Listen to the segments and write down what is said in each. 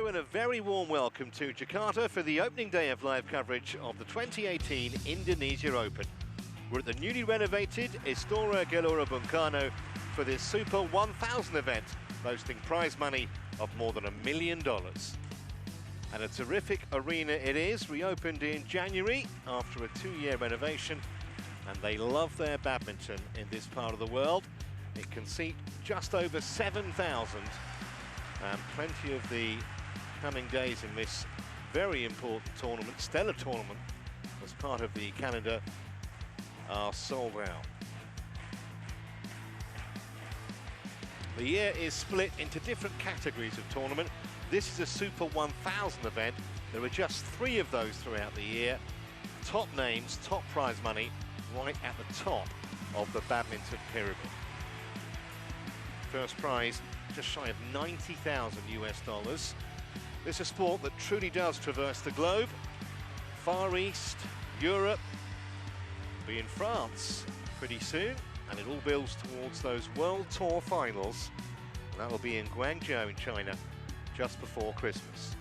Hello and a very warm welcome to Jakarta for the opening day of live coverage of the 2018 Indonesia Open. We're at the newly renovated Istora Gelora Bung Karno for this Super 1000 event, boasting prize money of more than $1 million. And a terrific arena it is, reopened in January after a 2-year renovation, and they love their badminton in this part of the world. It can seat just over 7,000, and plenty of the coming days in this very important tournament, stellar tournament, as part of the calendar, are sold out. The year is split into different categories of tournament. This is a Super 1000 event. There are just 3 of those throughout the year. Top names, top prize money, right at the top of the badminton pyramid. First prize, just shy of 90,000 US dollars. This is a sport that truly does traverse the globe. Far East, Europe, be in France pretty soon, and it all builds towards those World Tour finals, and that will be in Guangzhou in China just before Christmas.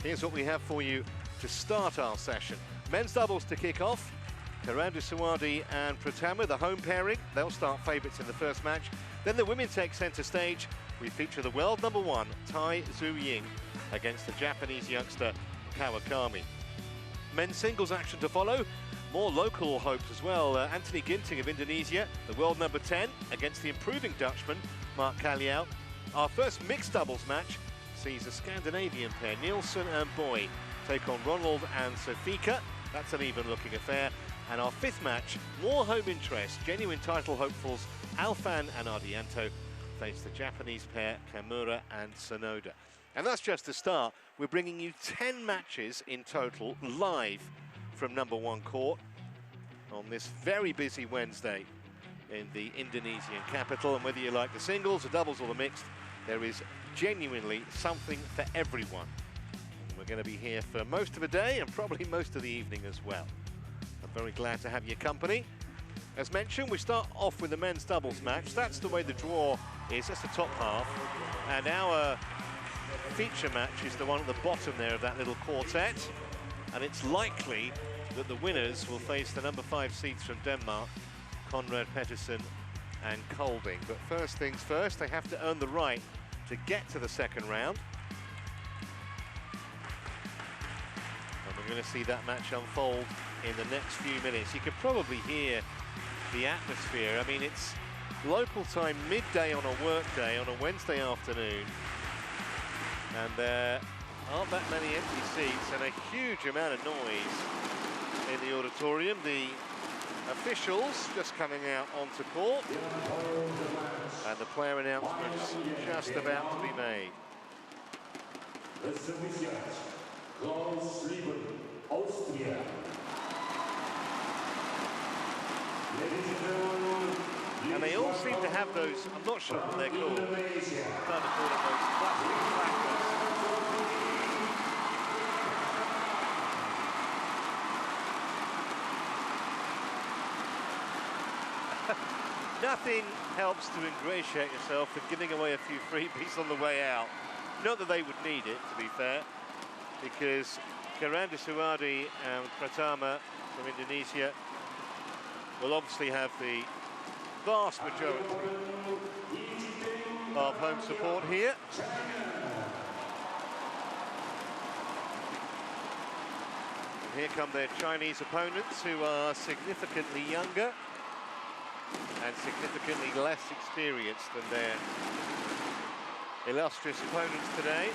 Here's what we have for you to start our session. Men's doubles to kick off. Karandasuwardi and Pratama, the home pairing. They'll start favourites in the first match. Then the women take centre stage. We feature the world #1, Tai Tzu Ying, against the Japanese youngster Kawakami. Men's singles action to follow. More local hopes as well. Anthony Ginting of Indonesia, the world #10, against the improving Dutchman, Mark Kaliau. Our first mixed doubles match sees a Scandinavian pair, Nielsen and Boy, take on Ronald and Sofika. That's an even-looking affair. And our 5th match, more home interest. Genuine title hopefuls Alfan and Ardianto face the Japanese pair Kamura and Sonoda. And that's just the start. We're bringing you 10 matches in total live from #1 court on this very busy Wednesday in the Indonesian capital. And whether you like the singles, the doubles or the mixed, there is genuinely something for everyone. And we're going to be here for most of the day and probably most of the evening as well. I'm very glad to have your company. As mentioned, we start off with the men's doubles match. That's the way the draw is. That's the top half. And our feature match is the one at the bottom there of that little quartet. And it's likely that the winners will face the #5 seeds from Denmark, Conrad Pettersson and Kolding. But first things first, they have to earn the right to get to the second round. And we're going to see that match unfold in the next few minutes. You can probably hear the atmosphere. I mean, it's local time midday on a work day on a Wednesday afternoon, and there aren't that many empty seats and a huge amount of noise in the auditorium. The officials just coming out onto court, and the player announcements just about to be made. And they all seem to have those, I'm not sure what they're called, kind of call it those plastic placards. Nothing helps to ingratiate yourself than giving away a few freebies on the way out. Not that they would need it, to be fair, because Karandasuwardi and Pratama from Indonesia will obviously have the vast majority of home support here. And here come their Chinese opponents, who are significantly younger and significantly less experienced than their illustrious opponents today.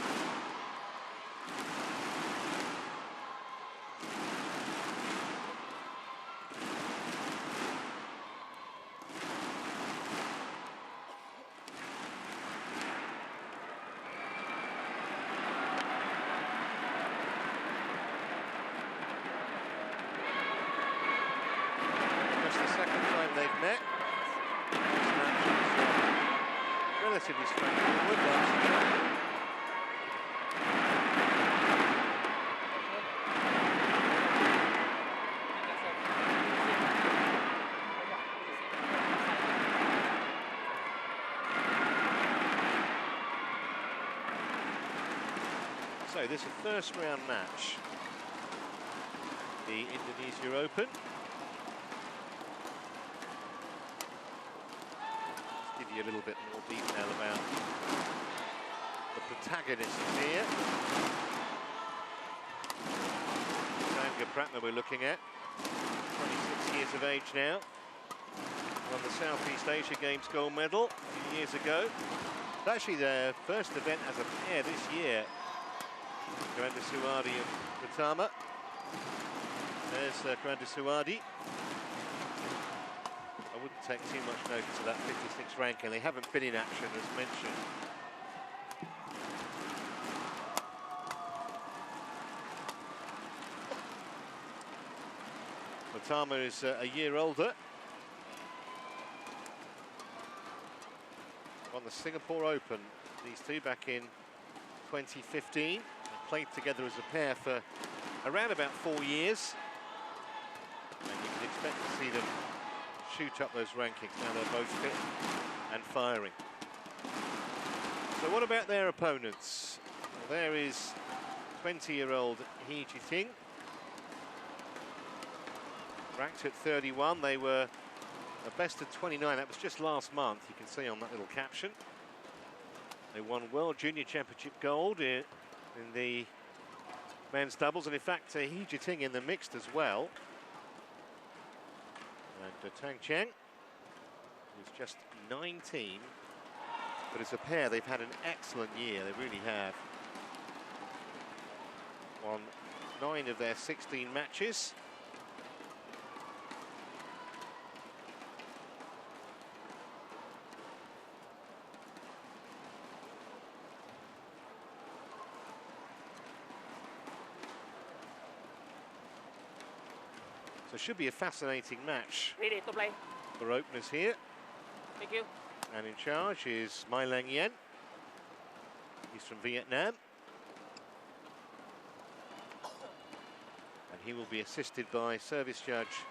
They've met. Relatively straightforward last year. So this is a first round match. The Indonesia Open. Let's give you a little bit more detail about the protagonists here. Pratama we're looking at, 26 years of age now. Won the Southeast Asia Games gold medal a few years ago. It's actually their first event as a pair this year. Karandasuwardi and Pratama. There's Karandasuwardi. I wouldn't take too much notice of that 56 ranking. They haven't been in action as mentioned. Pratama is a year older. Won the Singapore Open, these two, back in 2015. They played together as a pair for around about 4 years. And you can expect to see them shoot up those rankings now they're both fit and firing. So what about their opponents? Well, there is 20-year-old Hee Ji-ting. Ranked at 31, they were a best of 29. That was just last month, you can see on that little caption. They won World Junior Championship gold in the men's doubles, and in fact, Hee Ji-ting in the mixed as well. And Tang Cheng is just 19, but as a pair, they've had an excellent year. They really have. Won 9 of their 16 matches. So it should be a fascinating match. Ready to play. For openers here. Thank you. And in charge is Mai Lang Yen. He's from Vietnam. And he will be assisted by service judge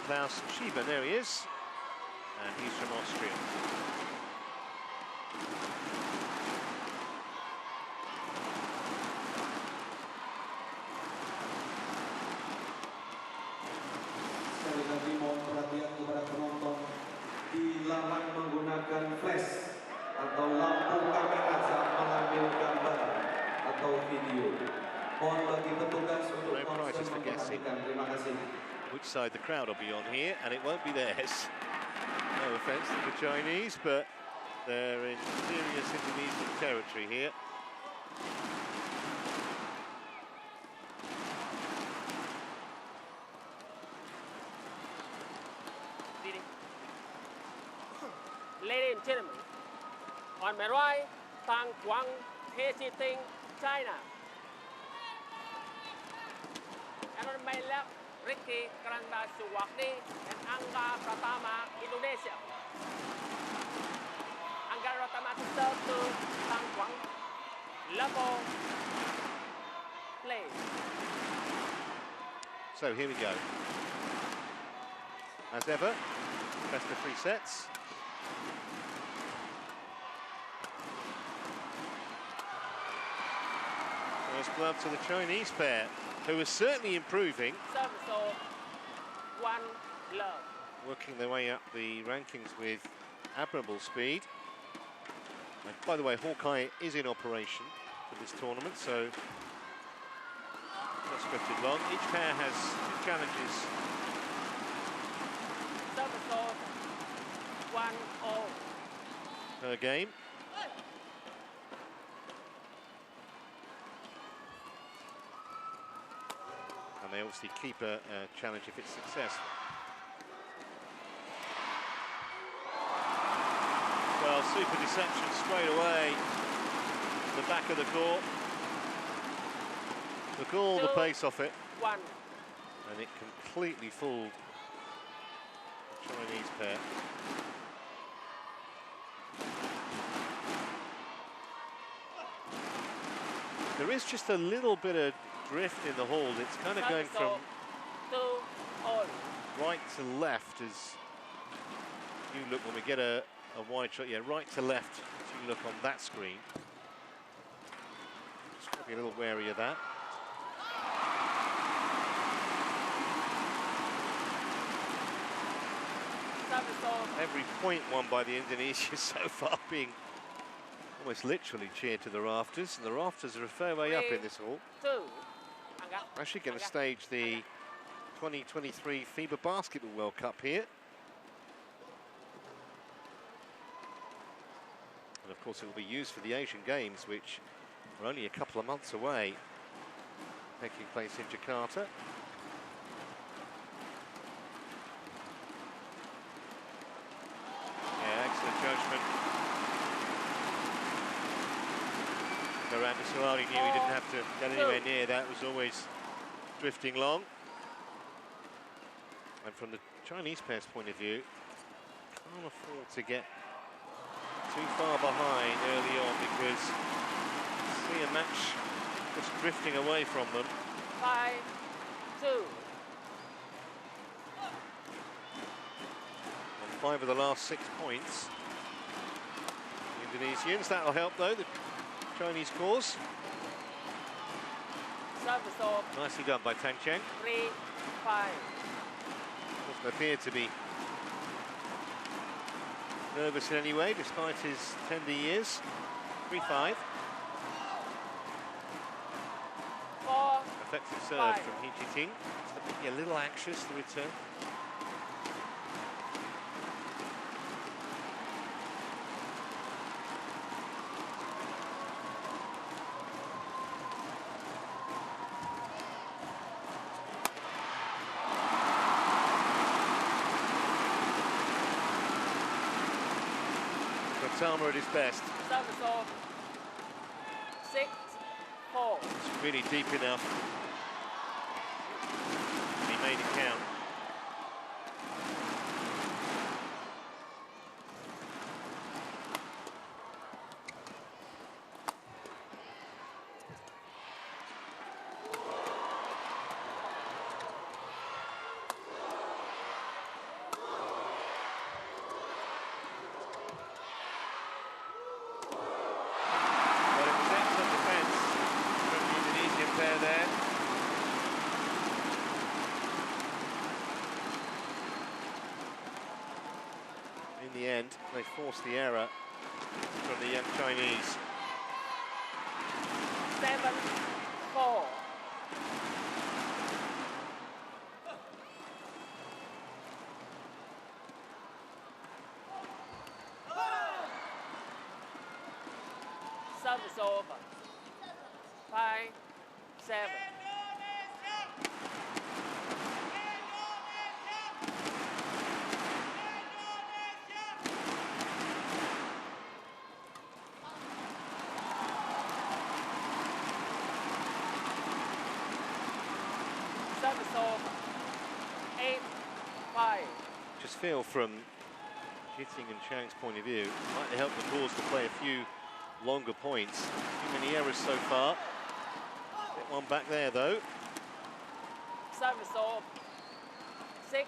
Klaus Schieber. There he is. And he's from Austria. Dilarang menggunakan flash atau lampu kamera saat mengambil gambar atau video. Mohon bagi petugas untuk memperhatikan. Terima kasih. Which side the crowd will be on here, and it won't be theirs. No offence to the Chinese, but they're in serious Indonesian territory here. Ladies and gentlemen, on my right, Tang Guang, Hee Ji-ting, China. And on my left, Ricky Karandasuwardi and Angga Pratama, Indonesia. Angga Pratama to serve to Tang Guang. Level play. So here we go. As ever, best of 3 sets. First glove to the Chinese pair, who are certainly improving. Service 1 love. Working their way up the rankings with admirable speed. And by the way, Hawkeye is in operation for this tournament, so not scripted long. Each pair has 2 challenges. Service 1-0 per game. And they obviously keep a challenge if it's successful. Well, super deception straight away. The back of the court. Took all the pace off it. 1. And it completely fooled the Chinese pair. There is just a little bit of drift in the hold. It's kind of going from right to left as you look when we get a wide shot. Yeah, right to left as you look on that screen. be a little wary of that. Every point won by the Indonesians so far being almost literally cheered to the rafters, and the rafters are a fair way up in this hall. Actually going to stage the 2023 FIBA Basketball World Cup here. And of course it will be used for the Asian Games, which are only a couple of months away, taking place in Jakarta. Judgment. Karandasuwardi knew he didn't have to get anywhere near that, was always drifting long. And from the Chinese pair's point of view, can't afford to get too far behind early on, because see a match just drifting away from them. 5-2. On 5 of the last 6 points. Indonesians, that'll help though, the Chinese cause. Nicely done by Tang Cheng. 3-5. Doesn't appear to be nervous in any way, despite his tender years. 3-5. Effective serve from Hee Ji-ting. A little anxious, the return. Pratama at his best. 6-4. It's really deep enough. He made it count. In the end, they forced the error from the young Chinese. 7-4. Service over. 5-7. Service over. 8-5. Just feel from Ji-ting and Chang's point of view, might help the cause to play a few longer points. Too many errors so far. Get one back there though. Service over. 6-8.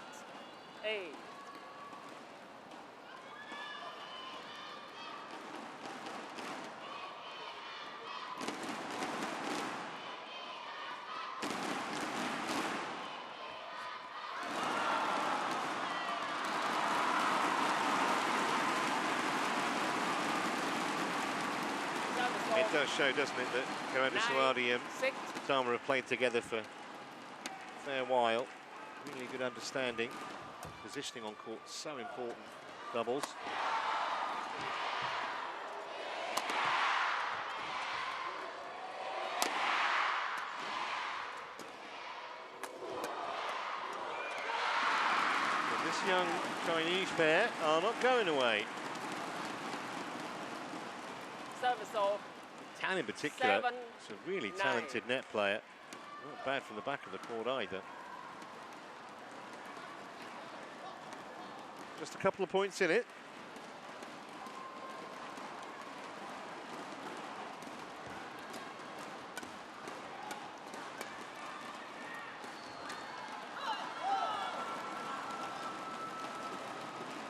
It does show, doesn't it, that Karandasuwardi and Pratama have played together for a fair while. Really good understanding. Positioning on court, so important. Doubles. But this young Chinese pair are not going away. Service off. Tan in particular, it's a really talented net player. Not bad from the back of the court either. Just a couple of points in it.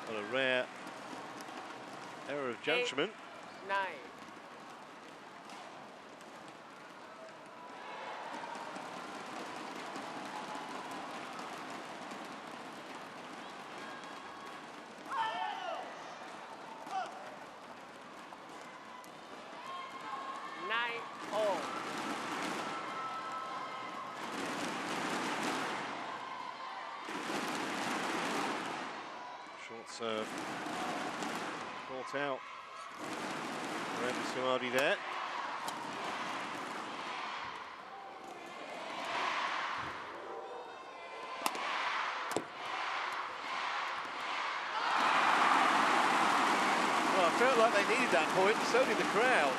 What a rare error of judgment. 8-9. 9-all. Short serve. Caught out. Karandasuwardi there. Well, I felt like they needed that point, so did the crowd.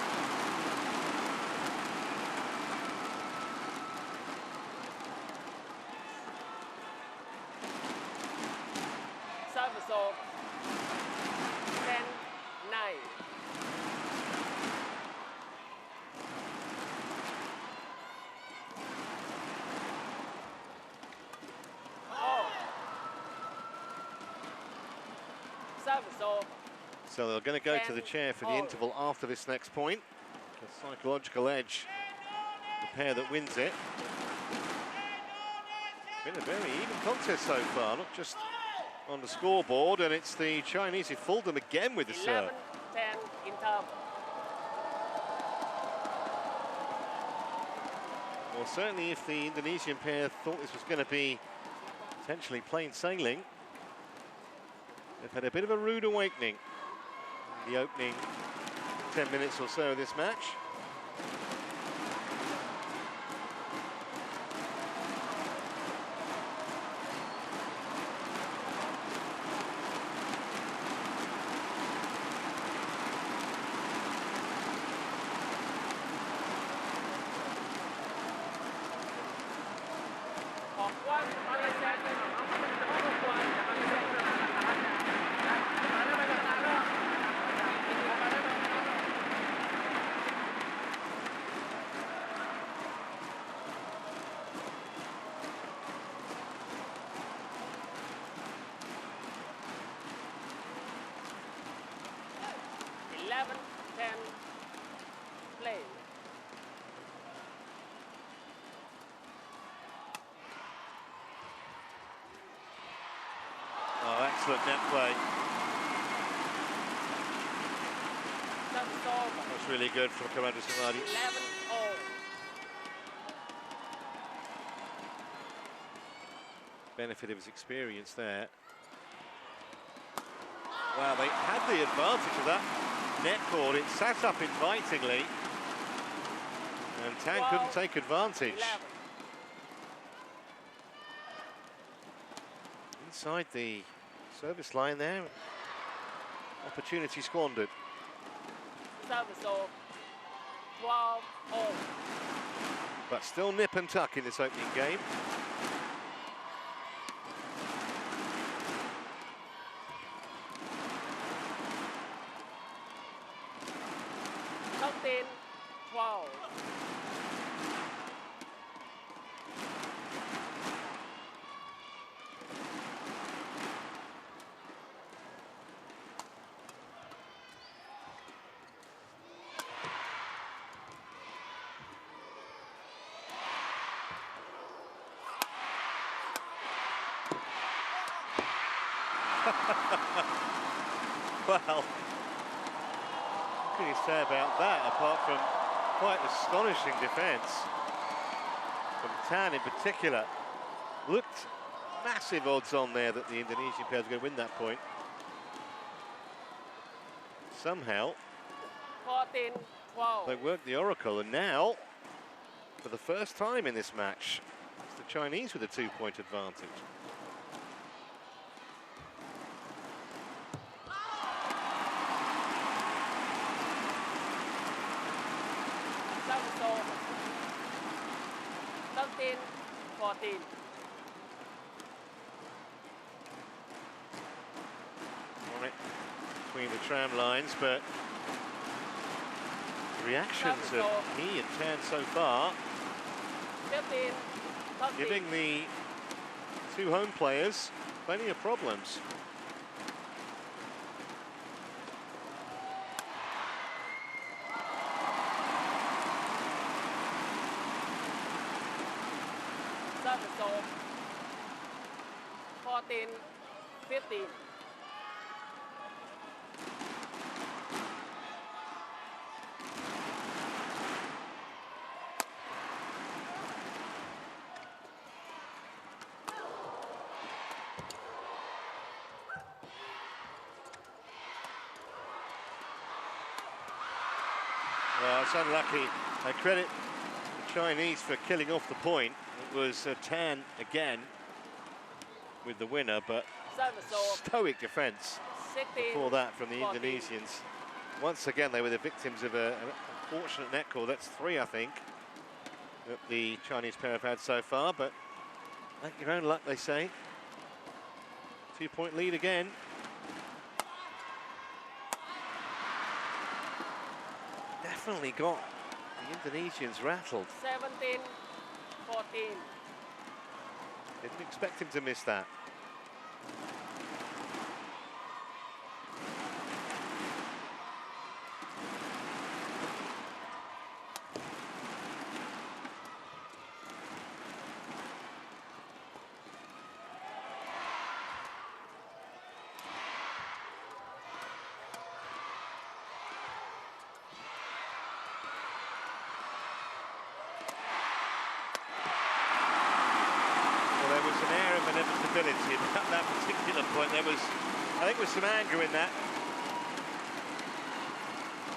Service off. 10-9. Oh. Service off. So they're going to go to the chair for the interval after this next point. The psychological edge, the pair that wins it. Been a very even contest so far, not just on the scoreboard, and it's the Chinese who fooled them again with the serve. 11-10 in term. Well, certainly if the Indonesian pair thought this was going to be potentially plain sailing, they've had a bit of a rude awakening in the opening 10 minutes or so of this match. Play. Oh, excellent net play. That's really good from Karandasuwardi. 11-all. Benefit of his experience there. Wow, they had the advantage of that net cord. It sat up invitingly, and Tan couldn't take advantage. 11. Inside the service line there, opportunity squandered. Service off. 12-all. But still nip and tuck in this opening game. Something 12. Well, what can you say about that, apart from quite astonishing defence from Tan in particular? Looked massive odds on there that the Indonesian pair was going to win that point. Somehow, 14-12. they worked the oracle, and now, for the first time in this match, it's the Chinese with a 2-point advantage. Service off. 13-14. On it between the tram lines, but reactions of he and Tan so far 15-13. giving the two home players plenty of problems. Service off. 14-15. Well, it's unlucky. I credit the Chinese for killing off the point. It was Tan again with the winner, but stoic defence before that from the Indonesians. Once again, they were the victims of an unfortunate net call. That's 3, I think, that the Chinese pair have had so far, but at your own luck, they say. 2-point lead again. Definitely got the Indonesians rattled. 17-14. Didn't expect him to miss that. At that particular point, there was, I think, some anger in that.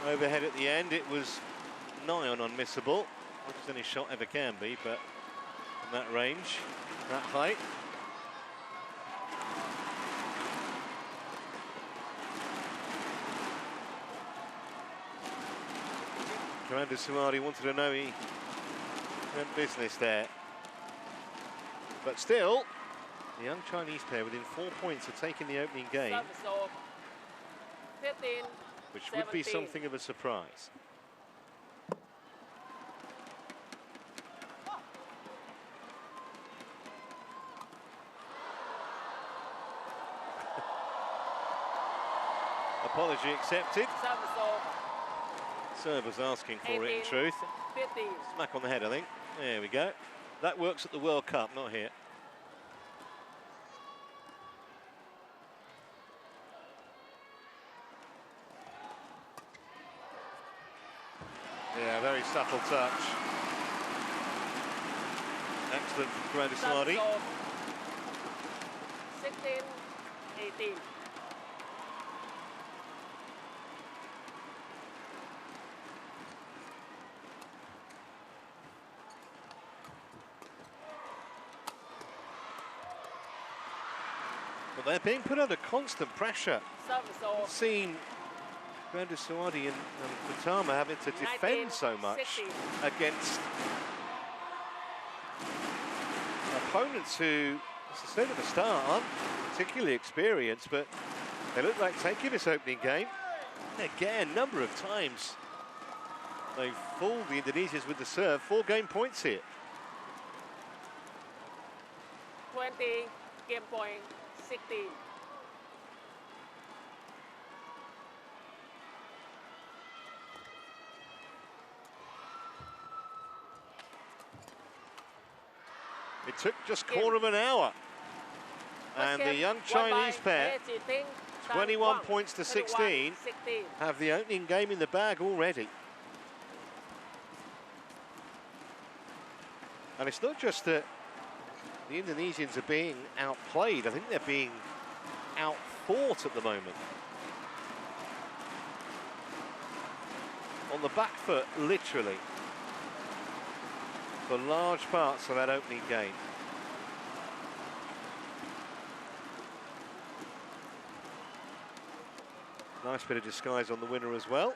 Overhead at the end, it was nigh on unmissable, which is any shot ever can be, but from that range, that height. Karandasuwardi wanted to know he had business there, but still. The young Chinese pair within 4 points of taking the opening game, 15, which would be something of a surprise. Apology accepted. Serve was asking for 18, it, in truth. 15. Smack on the head, I think. There we go. That works at the World Cup, not here. Yeah, very subtle touch. Excellent from Karandasuwardi. 16-18. But they're being put under constant pressure. We've seen Karandasuwardi and Pratama having to defend so much against opponents who, as I said at the start, aren't particularly experienced, but they look like taking this opening game. Again, number of times they've fooled the Indonesians with the serve. 4 game points here. 20, game point, 16. It took just quarter of an hour. And the young Chinese pair, 21 points to 16, have the opening game in the bag already. And it's not just that the Indonesians are being outplayed, I think they're being outfought at the moment. On the back foot, literally, for large parts of that opening game. Nice bit of disguise on the winner as well.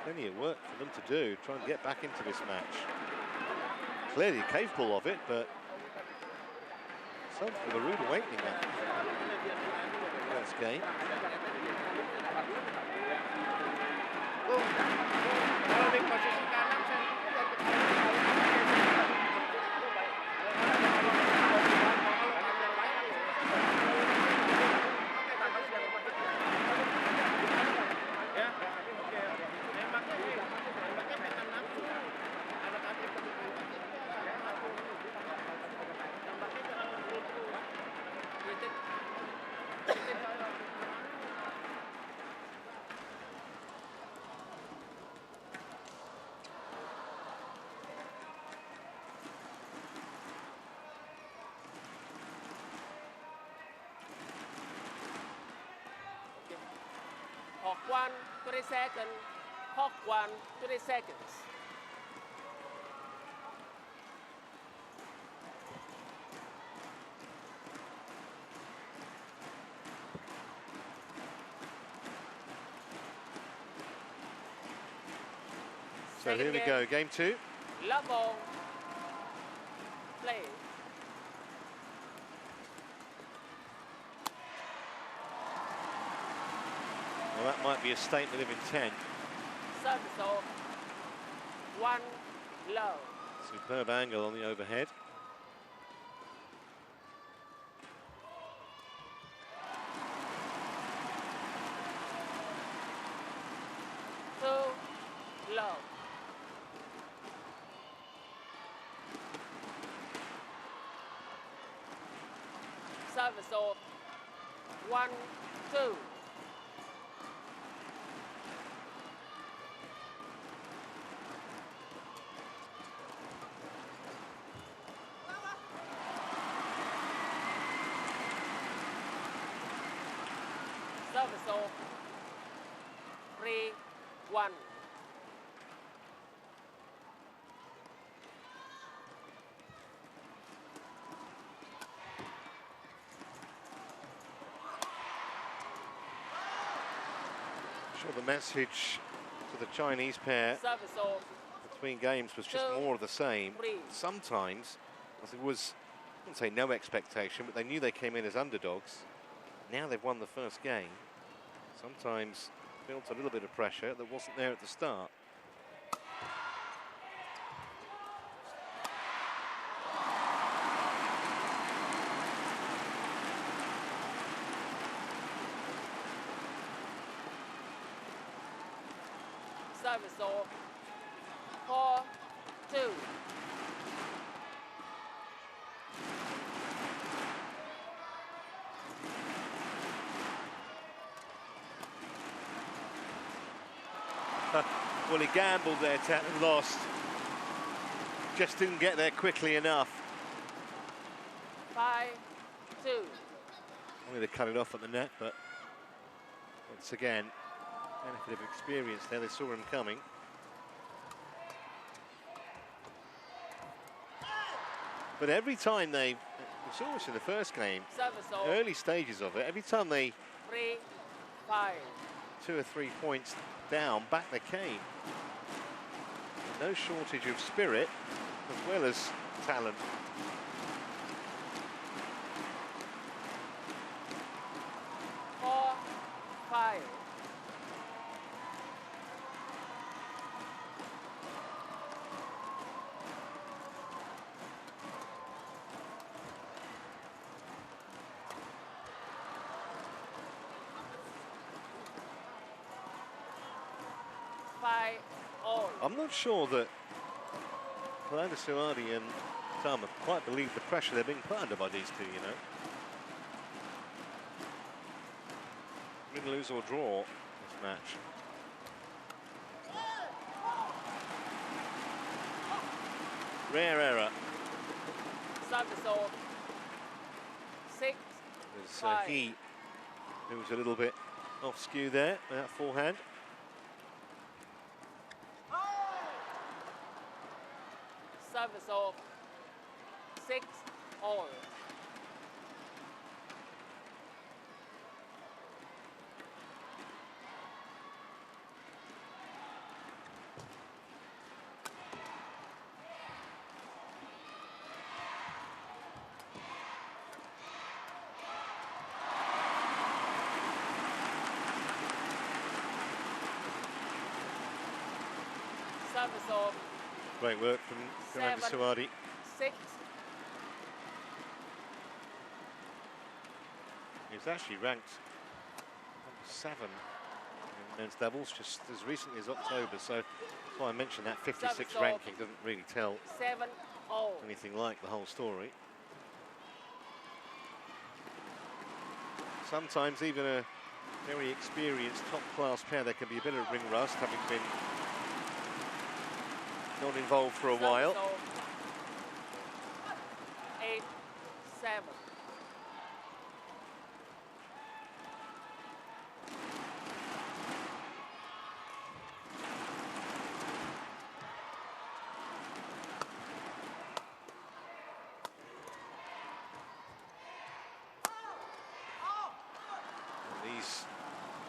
Plenty of work for them to do, try and get back into this match. Clearly capable of it, but something of a rude awakening that first game. One 20 seconds. Hawk 1, 20 seconds. So here we go, game 2. Love ball. Play. Well, that might be a statement of intent. Service off. 1 low. Superb angle on the overhead. Low. Service off. 1, 2. Service off. 3, 1. Sure, the message to the Chinese pair Service off. between games was just more of the same. Sometimes, as it was, I wouldn't say no expectation, but they knew they came in as underdogs. Now they've won the first game. Sometimes built a little bit of pressure that wasn't there at the start. Service off. 4, 2. Well, he gambled there, Tat, and lost. Just didn't get there quickly enough. 5, 2. Wanted to cut it off at the net, but once again, benefit of experience there. They saw him coming. But every time we saw this in the first game, early stages of it, every time they 3, 5. 2 or 3 points down, back they came. No shortage of spirit as well as talent. I'm not sure that Karandasuwardi and Pratama quite believe the pressure they're being put under by these two, you know. Win, lose or draw this match. Rare error. Service off. 6, There's he who was a little bit off skew there with that forehand. Service off. 6 all. Service off. Great work from Karandasuwardi. 6. He was actually ranked number 7 in men's doubles just as recently as October, so that's why I mentioned that 56 ranking doesn't really tell 7 all. anything like the whole story. Sometimes even a very experienced top-class pair, there can be a bit of ring rust, having been not involved for a while. 8, 7.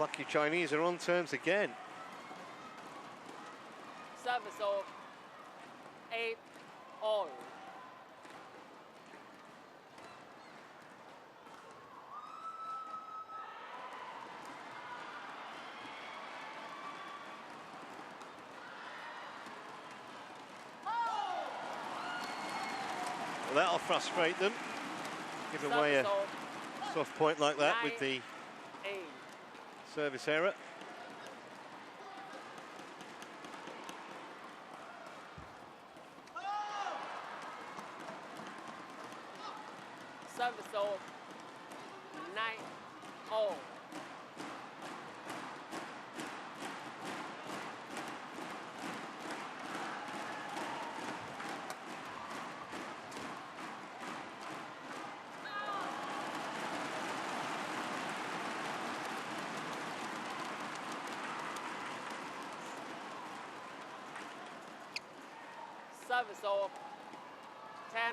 Plucky Chinese are on terms again. Service of 8-all. Well, that'll frustrate them. Give away a soft point like that with the service error. Service of 9-all. Service of 10-9.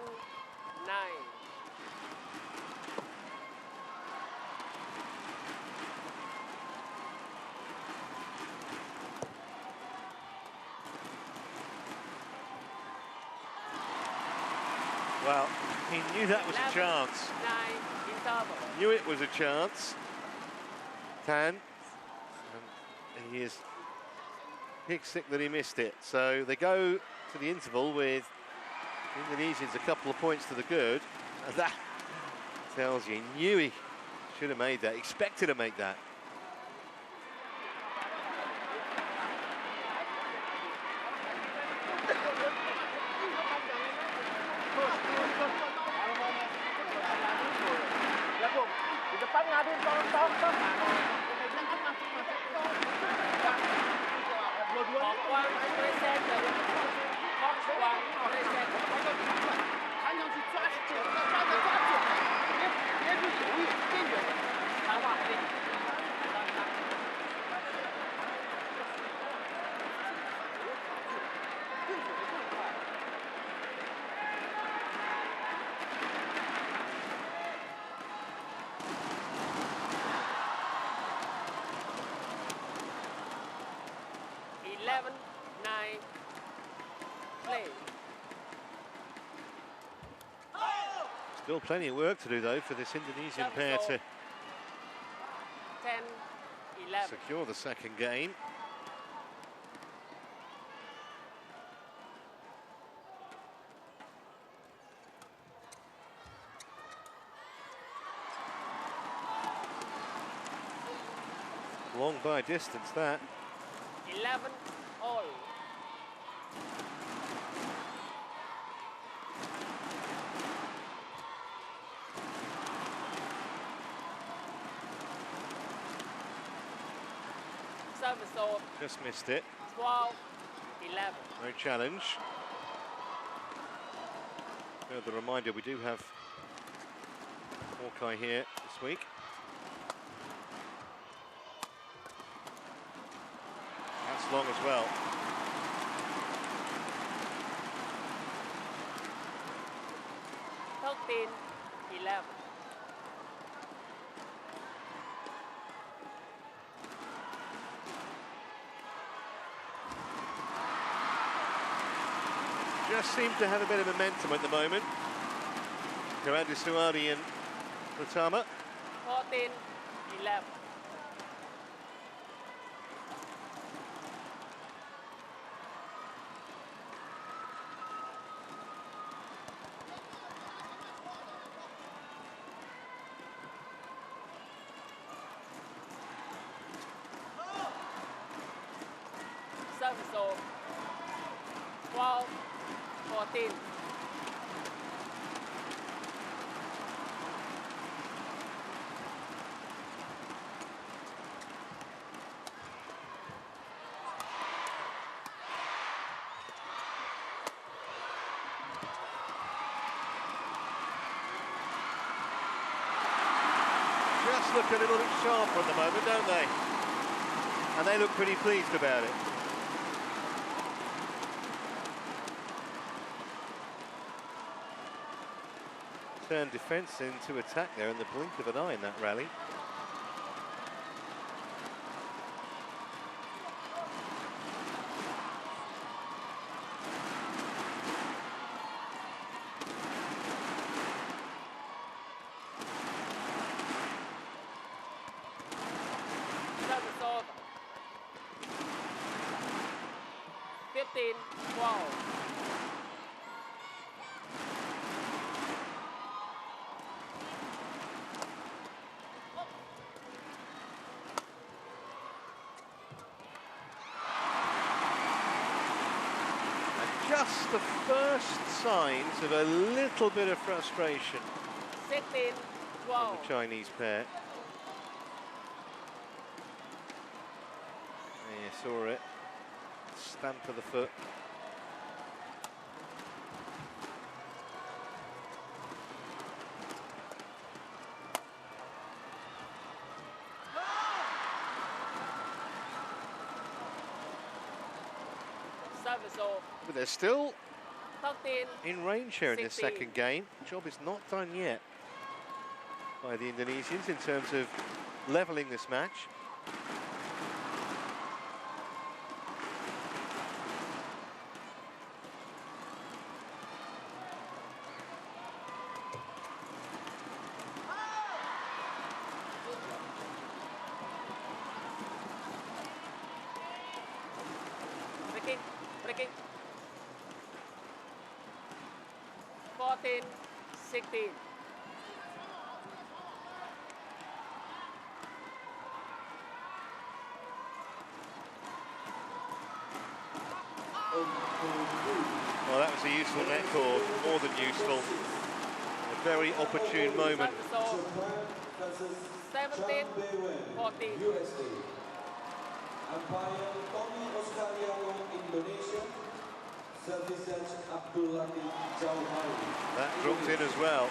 Well, he knew that was a chance. 9 interval. Knew it was a chance. Tan. And he is pig sick that he missed it. So they go to the interval with Indonesians a couple of points to the good. And that tells you, he knew he should have made that, expected to make that. Still plenty of work to do, though, for this Indonesian pair to 10-11. secure the second game. Long by distance, that. 11-all. Just missed it. 12-11. No challenge. Further reminder, we do have Hawkeye here this week. That's long as well. Thirteen, 11. Just seem to have a bit of momentum at the moment. Karandasuwardi and Pratama. 14-11. Service of 12-14. Just look a little bit sharper at the moment, don't they? And they look pretty pleased about it. Turned defence into attack there in the blink of an eye in that rally. 15, 12. Just the first signs of a little bit of frustration 16, from 12. the Chinese pair. There you saw it. Stamp of the foot. Service off. But they're still 13, in range here in this 16. second game. Job is not done yet by the Indonesians in terms of levelling this match. Breaking, breaking. 14, 16. Well, that was a useful net cord, more than useful. A very opportune moment. Service off. 17, 14. USA. Umpire Tommy Oscariano, Indonesia. Service judge Abdul Latif Jauhari. That dropped in as well.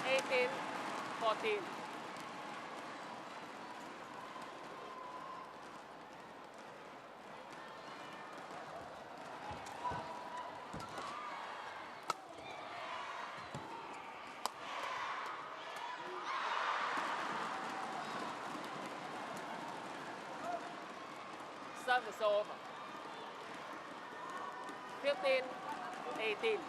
18, 14. Service over. 15, 18.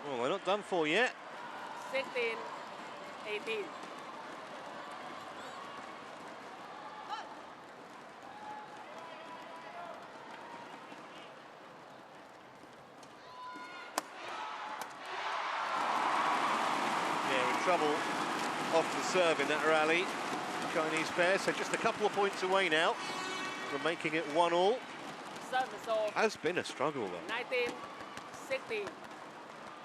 Well, we're not done for yet. 16, 18. Trouble off the serve in that rally, Chinese pair. So just a couple of points away now from making it 1-all. Service off. Has been a struggle though. 19, 16.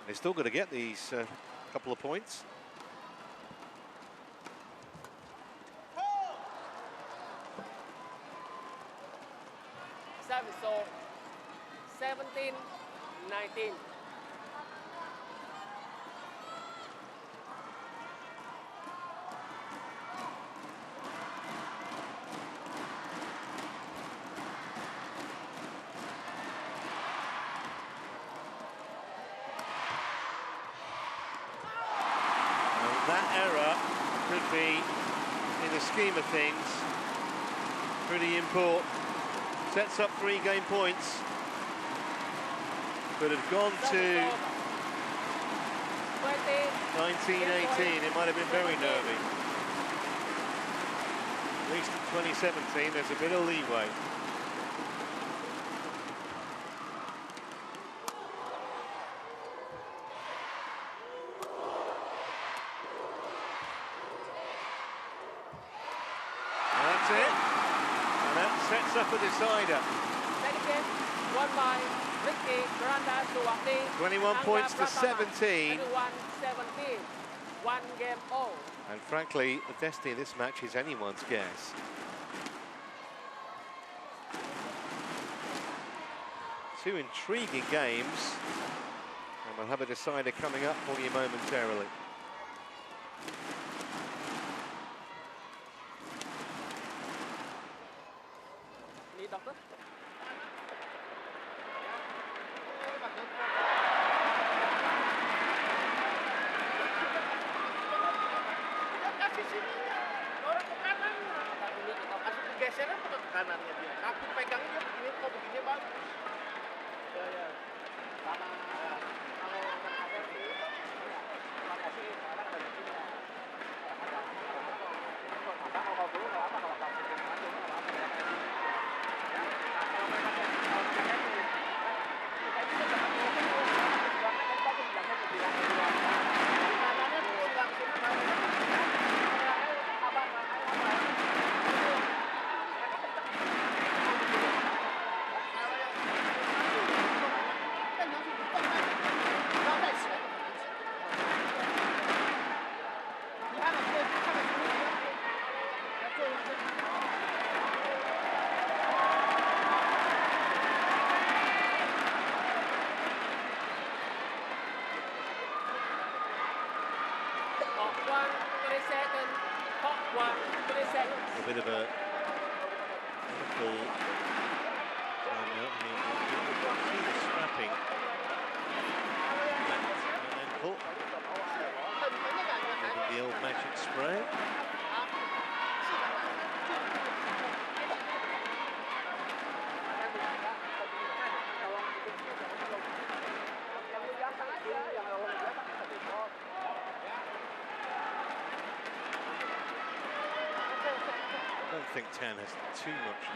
They're still going to get these couple of points. Service off. 17, 19. That error could be, in the scheme of things, pretty important. Sets up 3 game points, but had gone to 19-18. It might have been very nervy. At least in 2017, there's a bit of leeway. Sets up a decider. Second game, won by Ricky Karandasuwardi. 21 points to 17. 21-17. 1 game all. And frankly, the destiny of this match is anyone's guess. Two intriguing games. And we'll have a decider coming up for you momentarily. Doctor? geseran atau kanannya dia. Aku pegangnya dia begini, kok begini bagus. Ya ya. Sama kalau ada sih. Terima kasih. Sekarang ada di sini. Kalau dulu nggak apa kalau kamu itu nggak apa. Ya. Kalau mereka kalau mereka itu kita itu dapat karena kan bagus jangan dibilang kanannya silang sini mau. A bit of a Liverpool strapping ankle. The old magic spray. I don't think Tan has too much.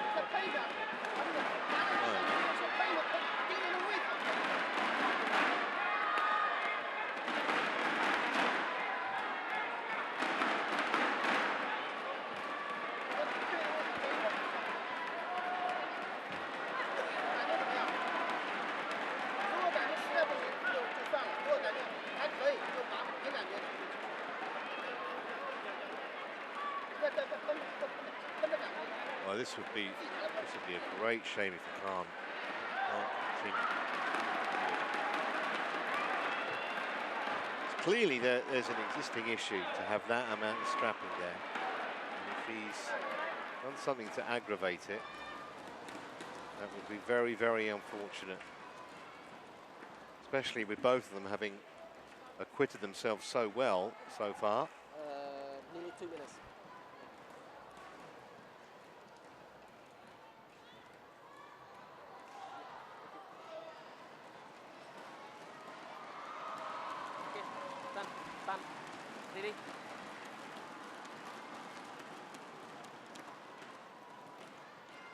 Well, this would be a great shame if you can't continue. Clearly, there's an existing issue to have that amount of strapping there. And if he's done something to aggravate it, that would be very, very unfortunate. Especially with both of them having acquitted themselves so well so far. Nearly 2 minutes. Ready?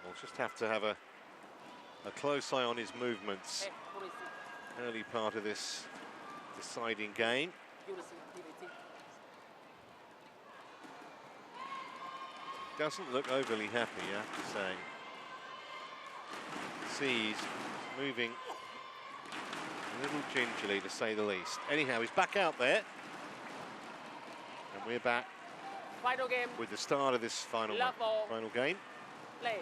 We'll just have to have a close eye on his movements. Early part of this deciding game. Doesn't look overly happy, I have to say. See, he's moving a little gingerly, to say the least. Anyhow, he's back out there. And we're back final game with the start of this final game. Play.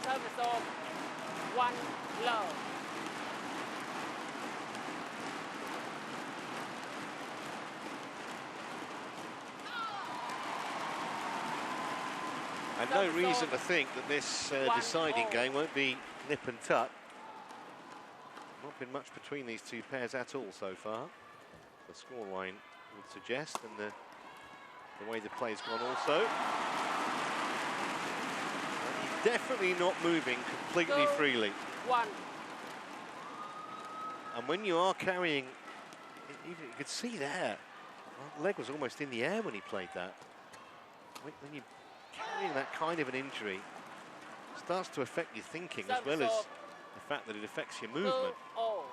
Service of 1 love. And no reason to think that this deciding game won't be nip and tuck. Not been much between these two pairs at all so far. The scoreline would suggest, and the way the play's gone also. He's definitely not moving completely freely. 1. And when you are carrying, you could see there, the leg was almost in the air when he played that. When you carrying that kind of an injury, starts to affect your thinking as well as the fact that it affects your movement. 2-0.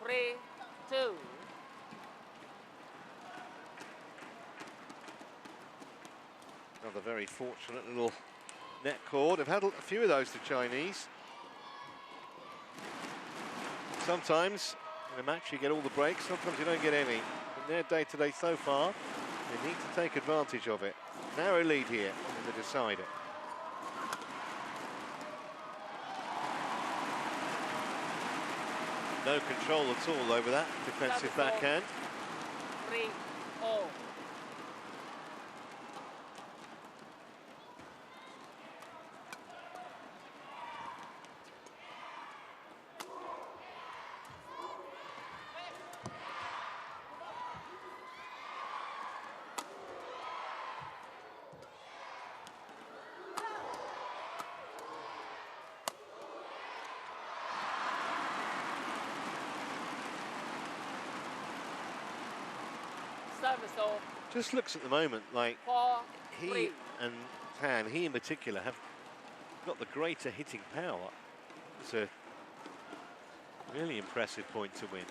Three, 2. Another very fortunate little net cord. I've had a few of those, the Chinese. Sometimes in a match you get all the breaks, sometimes you don't get any. In their day-to-day so far, they need to take advantage of it. Narrow lead here in the decider. No control at all over that defensive backhand. 3-0. Just looks at the moment like he and Tan, he in particular, have got the greater hitting power. It's a really impressive point to win.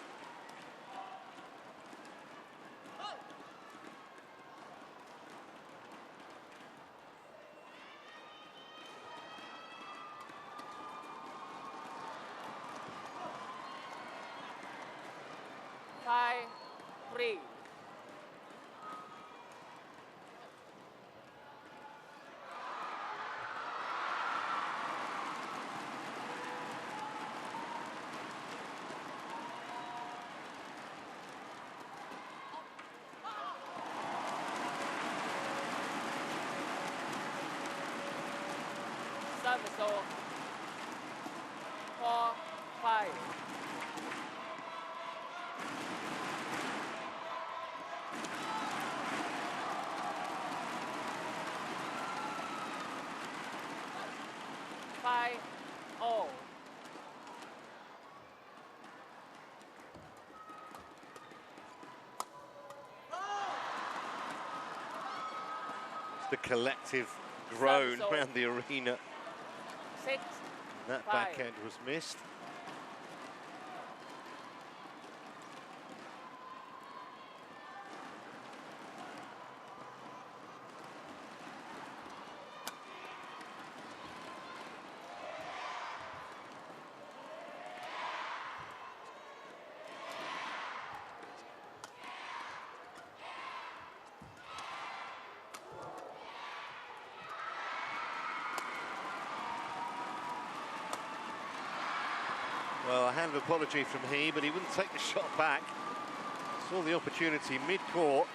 So 4-5. It's the collective groan around the arena. 6-5. That backhand was missed. Well, a hand of apology from he, but he wouldn't take the shot back. Saw the opportunity mid-court.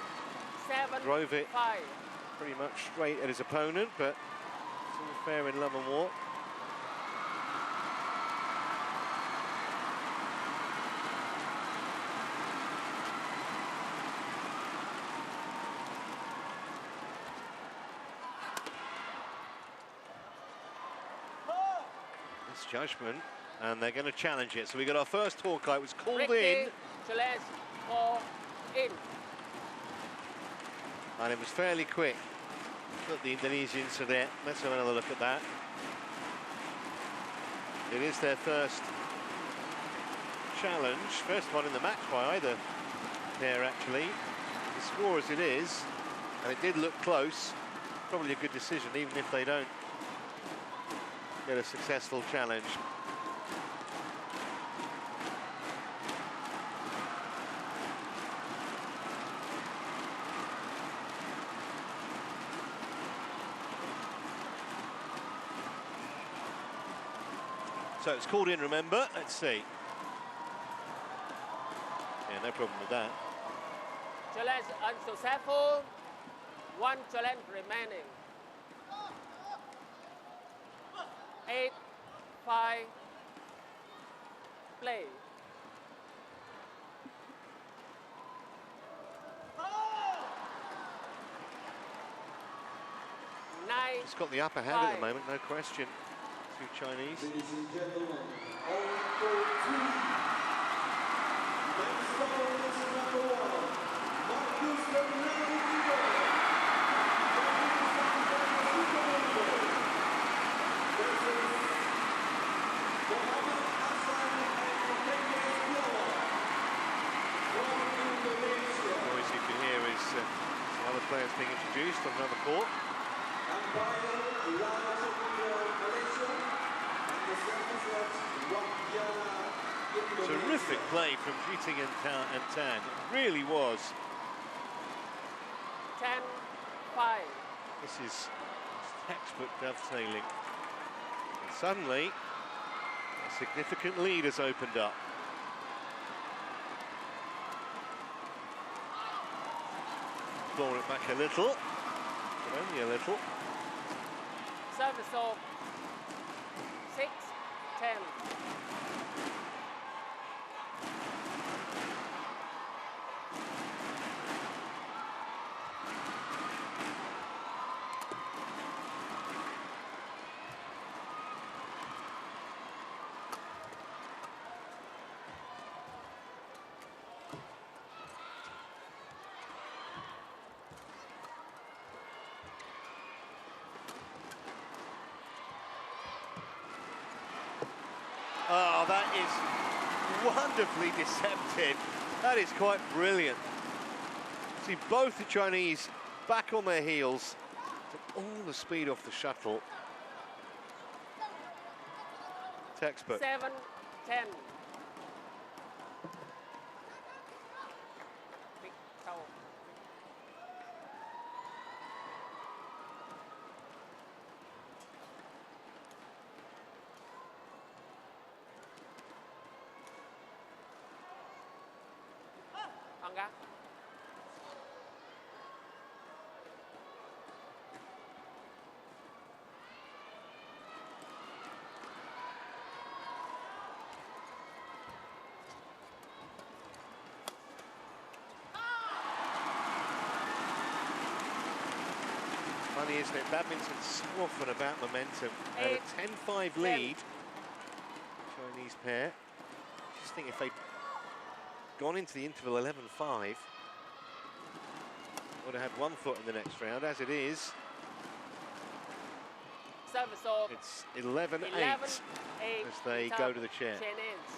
7-5. Drove it pretty much straight at his opponent, but it's all fair in love and war. Misjudgment. And they're going to challenge it. So we got our first Hawkeye. It was called in. Challenge for in. And it was fairly quick. Put the Indonesians to there. Let's have another look at that. It is their first challenge. First one in the match by either pair, actually. The score as it is, and it did look close. Probably a good decision, even if they don't get a successful challenge. So it's called in, remember. Let's see. Yeah, no problem with that. Challenge unsuccessful. One challenge remaining. 8-5. Play. It's got the upper hand at the moment, no question. Two Chinese. Ladies and gentlemen, all for two. Next ball is number 1. Marcus Fernando. The noise you can hear is some other players being introduced on another court. Terrific play from Jiting and Tan. It really was. 10-5. This is textbook dovetailing. And suddenly, a significant lead has opened up. explore it back a little, but only a little. Service off. 6-10. Oh, that is wonderfully deceptive. That is quite brilliant. See both the Chinese back on their heels, took all the speed off the shuttle. Textbook. 7-10. Big toe. Angga. Funny, isn't it? Badminton's so often about momentum. At a 10-5 lead, Chinese pair. Just think if they'd gone into the interval 11-5, would have had one foot in the next round. As it is, Service off. it's 11-8 as they go to the chair. Chain ends.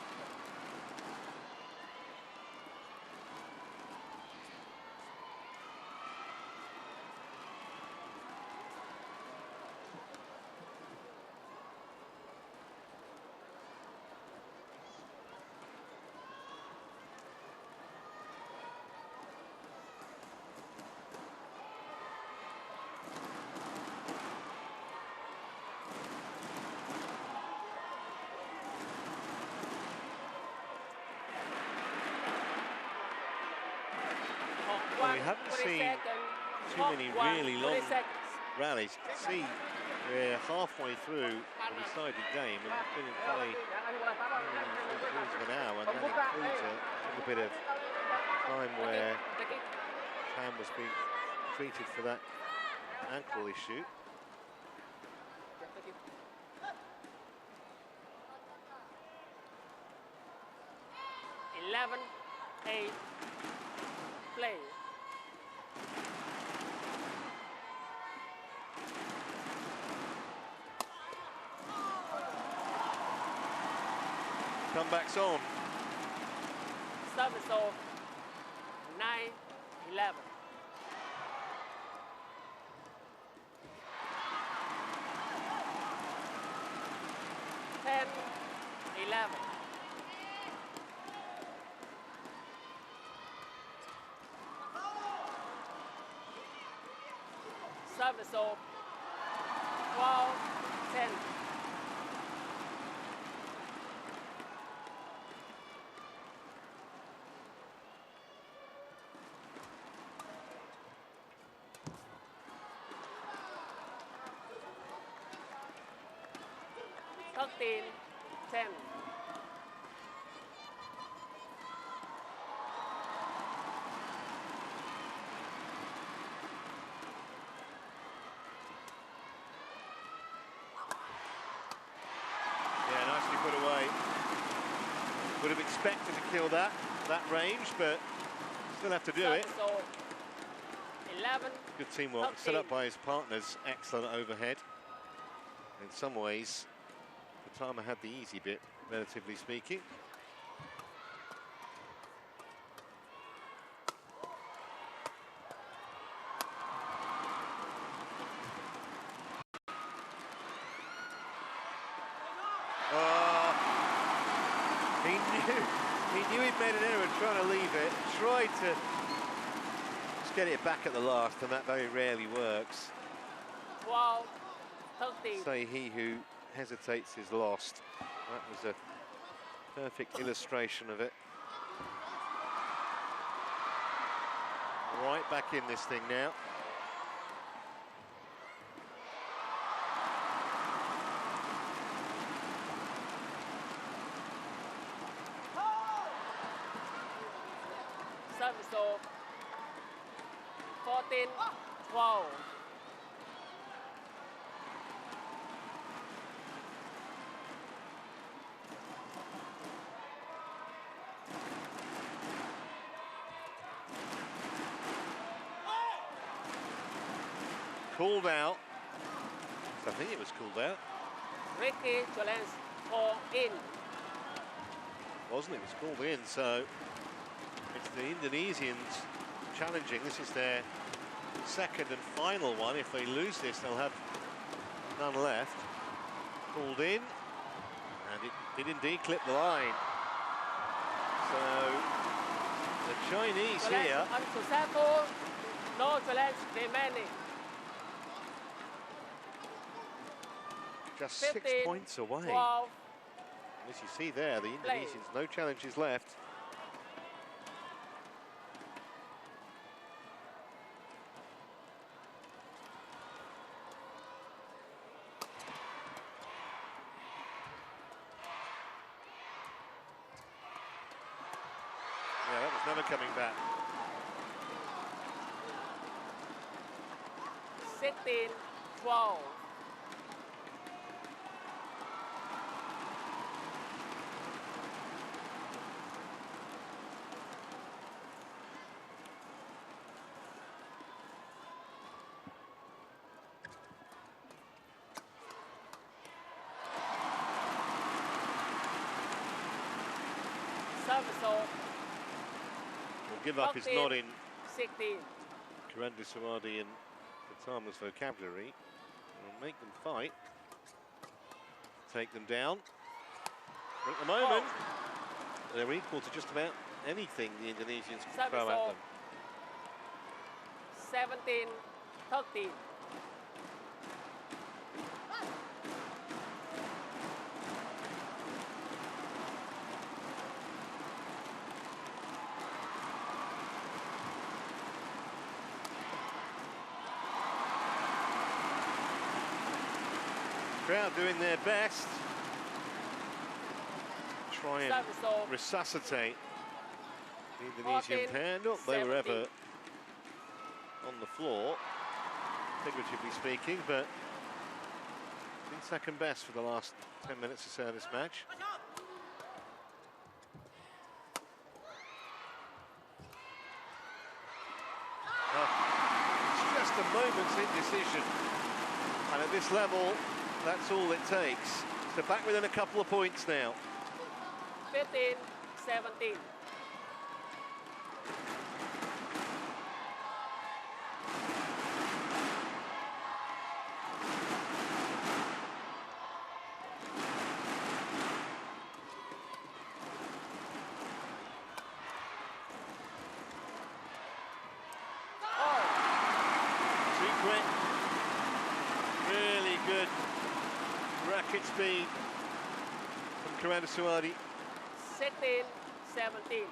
Well, we haven't seen too many really long rallies. You can see we're halfway through the decided game and we've been in play 3/4 of an hour, and that includes a little bit of time where Tam was being treated for that ankle issue. Play. Comebacks on. Service off. 9-11. Service off. 12-10. Ten. Yeah, nicely put away. Would have expected to kill that range, but still have to do it. 11. Good teamwork, set up by his partners. Excellent overhead. In some ways, Pratama had the easy bit, relatively speaking. He knew he'd made an error trying to leave it, tried to just get it back at the last, and that very rarely works. Wow, 13. Say he who hesitates is lost. That was a perfect illustration of it. Right back in this thing now. Service off. 14-12. Called out. I think it was called out. Ricky challenge for in. Wasn't it? It was called in, so it's the Indonesians challenging. This is their second and final one. If they lose this, they'll have none left. Called in, and it did indeed clip the line. So the Chinese here. Unsuccessful. No challenge remaining. Just 15, 6 points away. 12. As you see there, the Indonesians, no challenges left. Yeah, that was never coming back. 16-12. Service off. We'll give up his nod in 16. Karandasuwardi and Pratama's vocabulary. We'll make them fight. Take them down. But at the moment, they're equal to just about anything the Indonesians can throw at them. 17-13. Crowd doing their best. Try and resuscitate the Indonesian pair. Not they were ever on the floor, figuratively speaking, but been second best for the last 10 minutes or so of this match. It's just a moment's indecision, and at this level, that's all it takes. So back within a couple of points now. 15-17. Secret. Really good racket speed from Karandasuwardi. 16-17.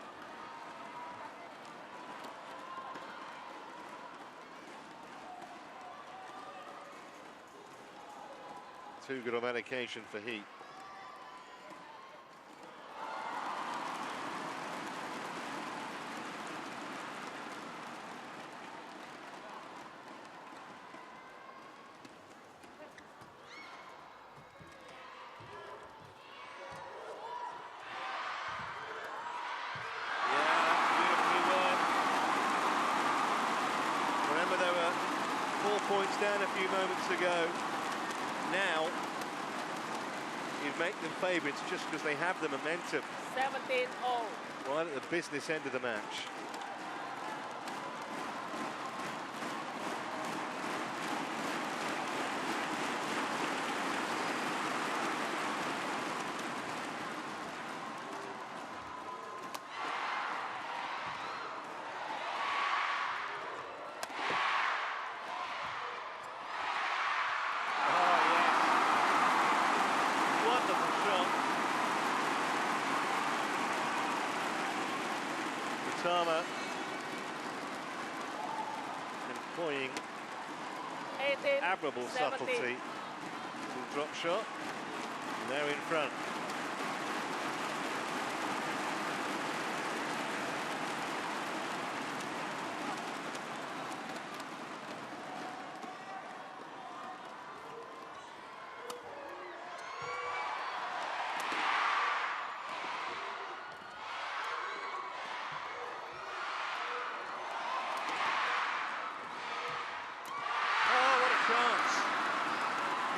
Too good on that occasion for heat. Points down a few moments ago. Now you make them favourites just because they have the momentum. 17-0. Right at the business end of the match. Pratama employing 18, admirable 17. subtlety. Little drop shot. And they're in front.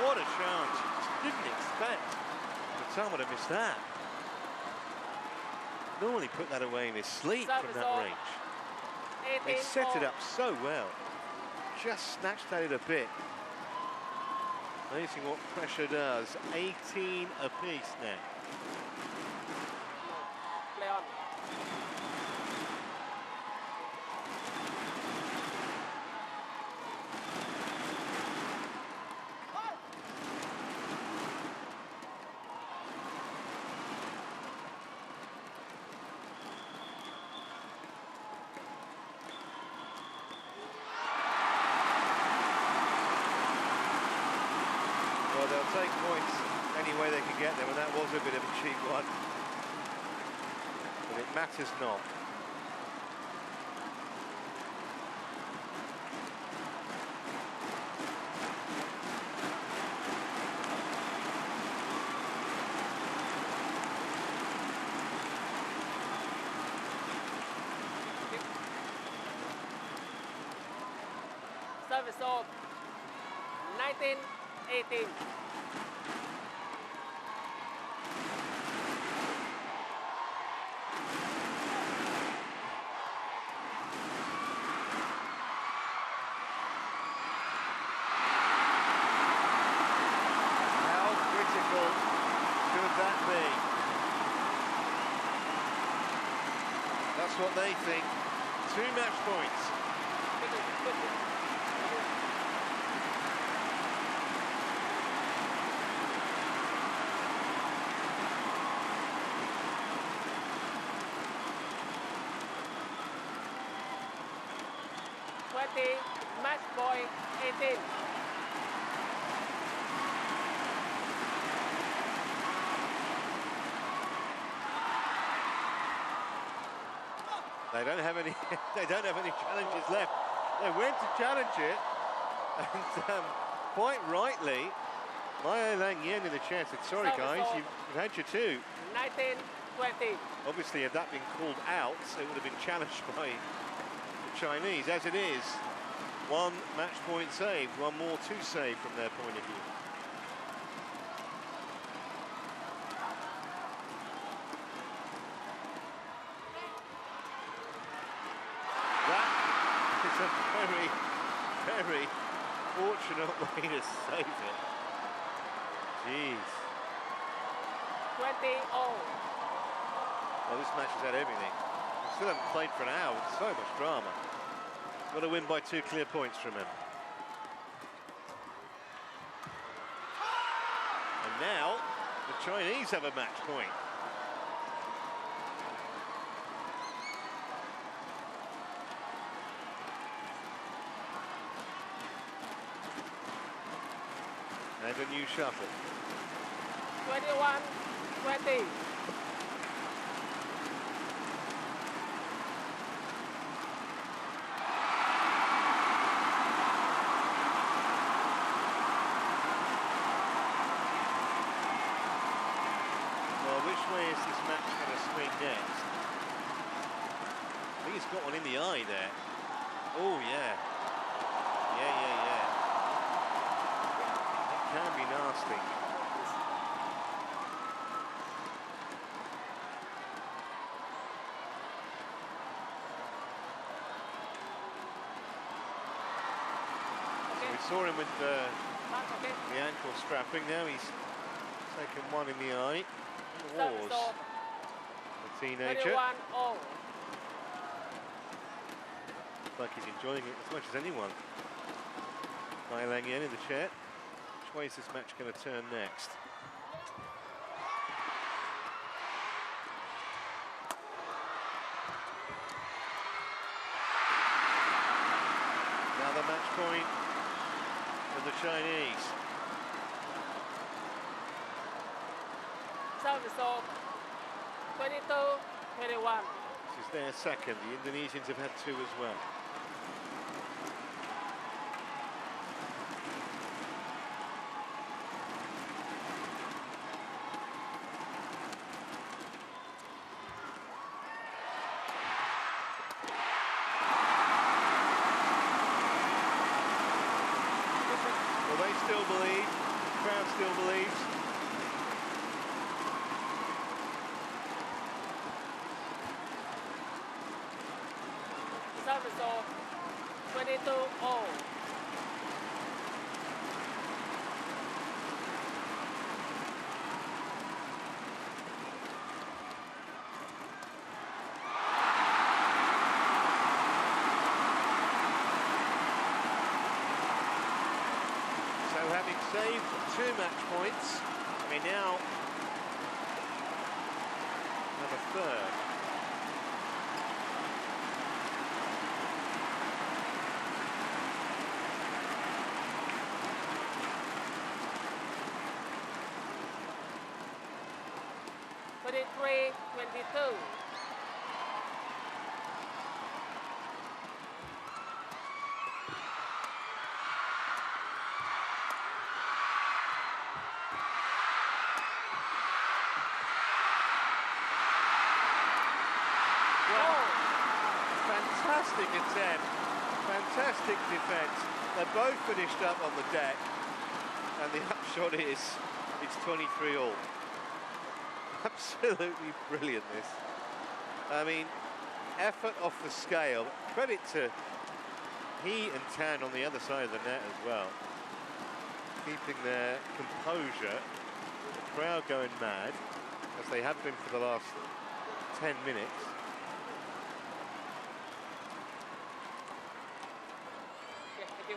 What a chance. Didn't expect Pratama to miss that. Normally put that away in his sleep from that range. They set it up so well. Just snatched at it a bit. Amazing what pressure does. 18 apiece now. Play on. Well, they'll take points any way they can get them, and that was a bit of a cheap one. But it matters not. Service off. 19-18. How critical could that be? That's what they think. 2 match points. 20, match point 18. They don't have any. They don't have any challenges left. They went to challenge it, and quite rightly, Maya Lang Yen in the chair said, "Sorry guys, you've had your 2." 19-20. Obviously, had that been called out, it would have been challenged by the Chinese. As it is, 1 match point saved, 1 more to save from their point of view. That is a very, very fortunate way to save it. Jeez. 20-all. Well, this match has had everything. We still haven't played for an hour with so much drama. Got to win by 2 clear points from him. And now, the Chinese have a match point. And a new shuffle. 21-20. Which way is this match going to swing next? I think he's got one in the eye there. Oh, yeah. Yeah. That can be nasty. So we saw him with the ankle strapping. Now he's taken one in the eye. Wars, the teenager. 21-all. Looks like he's enjoying it as much as anyone. Mai Lang Yen in the chair. Which way is this match going to turn next? Another match point for the Chinese. Service off, 22-21. This is their second. The Indonesians have had two as well. Well, they still believe, the crowd still believes. Service off, 22-all. So having saved 2 match points, they now have a third. Twenty-two. Fantastic attempt, fantastic defence. They're both finished up on the deck, and the upshot is it's 23-all. Absolutely brilliant, this. I mean, effort off the scale. Credit to he and Tan on the other side of the net as well, keeping their composure. The crowd going mad, as they have been for the last 10 minutes. Okay, thank you.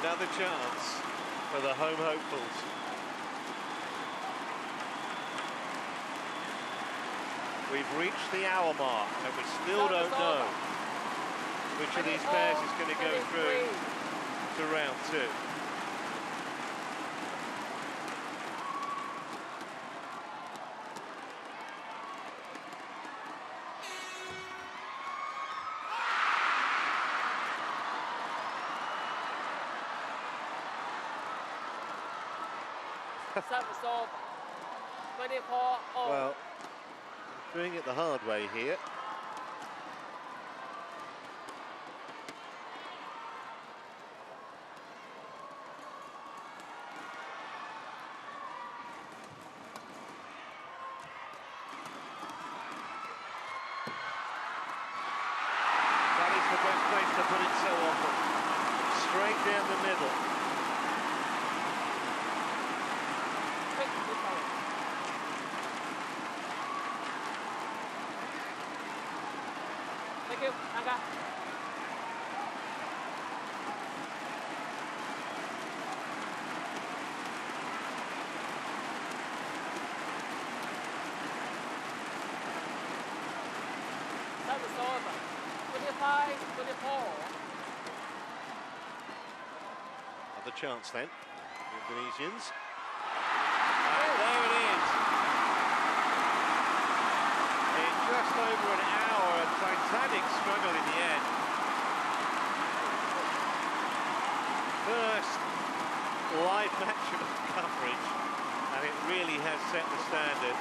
Another chance for the home hopefuls. We've reached the hour mark and we still don't know which of these pairs is going to go through to round 2. Service off, 24-all. Well, doing it the hard way here. That is the best place to put it so often. Straight down the middle. Thank you, Angga. Service over. 25-24. Another chance then, the Indonesians. And there it is. In just over an hour, a titanic struggle in the end. First live match of coverage, and it really has set the standard.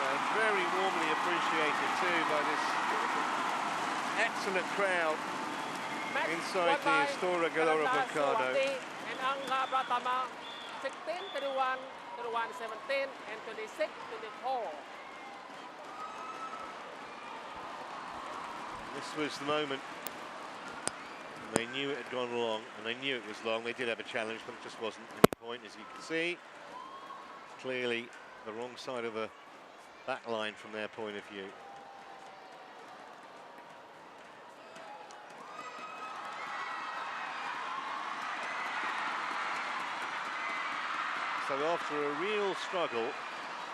And very warmly appreciated too by this excellent crowd inside the Istora Gelora Bung Karno. And Angga Pratama, 16-31. 21-17 and 26-24. This was the moment. And they knew it had gone long, and they knew it was long. They did have a challenge, but it just wasn't any point, as you can see. Clearly the wrong side of the back line from their point of view. So after a real struggle,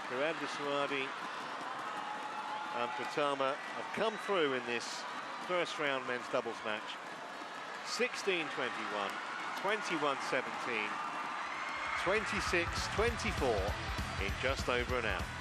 Karandasuwardi and Pratama have come through in this first round men's doubles match. 16-21, 21-17, 26-24 in just over an hour.